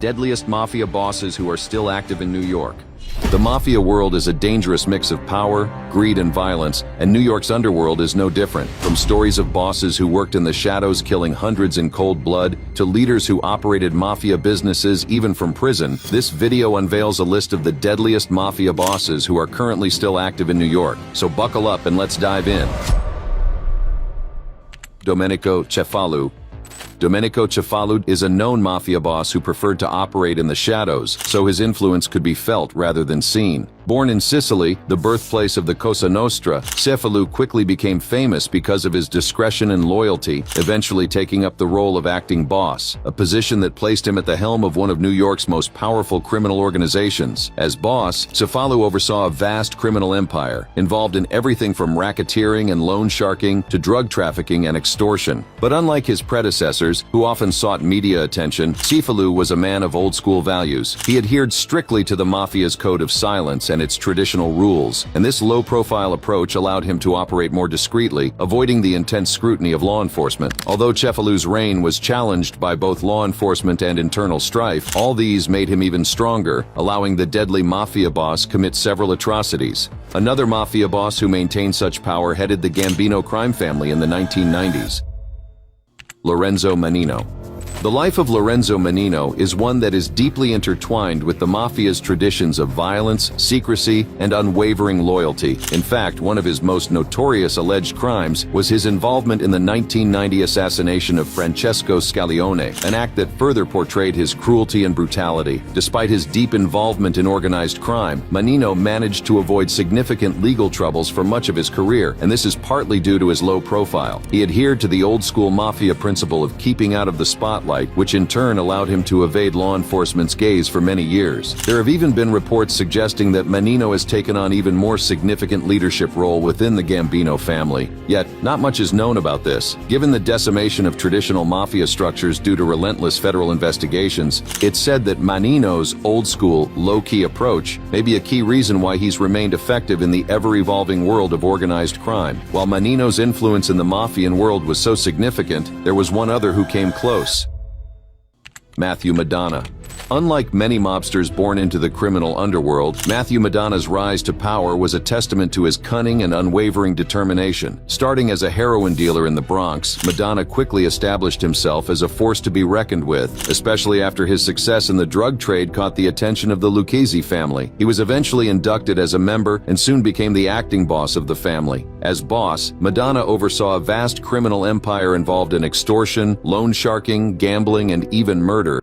Deadliest Mafia Bosses who are still active in New York. The mafia world is a dangerous mix of power, greed, and violence, and New York's underworld is no different. From stories of bosses who worked in the shadows killing hundreds in cold blood, to leaders who operated mafia businesses even from prison, this video unveils a list of the deadliest mafia bosses who are currently still active in New York. So buckle up and let's dive in. Domenico Cefalu. Domenico Cefalu is a known mafia boss who preferred to operate in the shadows, so his influence could be felt rather than seen. Born in Sicily, the birthplace of the Cosa Nostra, Cefalu quickly became famous because of his discretion and loyalty, eventually taking up the role of acting boss, a position that placed him at the helm of one of New York's most powerful criminal organizations. As boss, Cefalu oversaw a vast criminal empire, involved in everything from racketeering and loan sharking to drug trafficking and extortion. But unlike his predecessors, who often sought media attention, Cefalu was a man of old-school values. He adhered strictly to the mafia's code of silence and its traditional rules, and this low-profile approach allowed him to operate more discreetly, avoiding the intense scrutiny of law enforcement. Although Cefalu's reign was challenged by both law enforcement and internal strife, all these made him even stronger, allowing the deadly mafia boss commit several atrocities. Another mafia boss who maintained such power headed the Gambino crime family in the 1990s. Lorenzo Mannino. The life of Lorenzo Mannino is one that is deeply intertwined with the mafia's traditions of violence, secrecy, and unwavering loyalty. In fact, one of his most notorious alleged crimes was his involvement in the 1990 assassination of Francesco Scaglione, an act that further portrayed his cruelty and brutality. Despite his deep involvement in organized crime, Mannino managed to avoid significant legal troubles for much of his career, and this is partly due to his low profile. He adhered to the old-school mafia principle of keeping out of the spotlight, which in turn allowed him to evade law enforcement's gaze for many years. There have even been reports suggesting that Mannino has taken on even more significant leadership role within the Gambino family. Yet, not much is known about this. Given the decimation of traditional mafia structures due to relentless federal investigations, it's said that Mannino's old-school, low-key approach may be a key reason why he's remained effective in the ever-evolving world of organized crime. While Mannino's influence in the mafian world was so significant, there was one other who came close. Matthew Madonna. Unlike many mobsters born into the criminal underworld, Matthew Madonna's rise to power was a testament to his cunning and unwavering determination. Starting as a heroin dealer in the Bronx, Madonna quickly established himself as a force to be reckoned with, especially after his success in the drug trade caught the attention of the Lucchese family. He was eventually inducted as a member and soon became the acting boss of the family. As boss, Madonna oversaw a vast criminal empire involved in extortion, loan sharking, gambling, and even murder.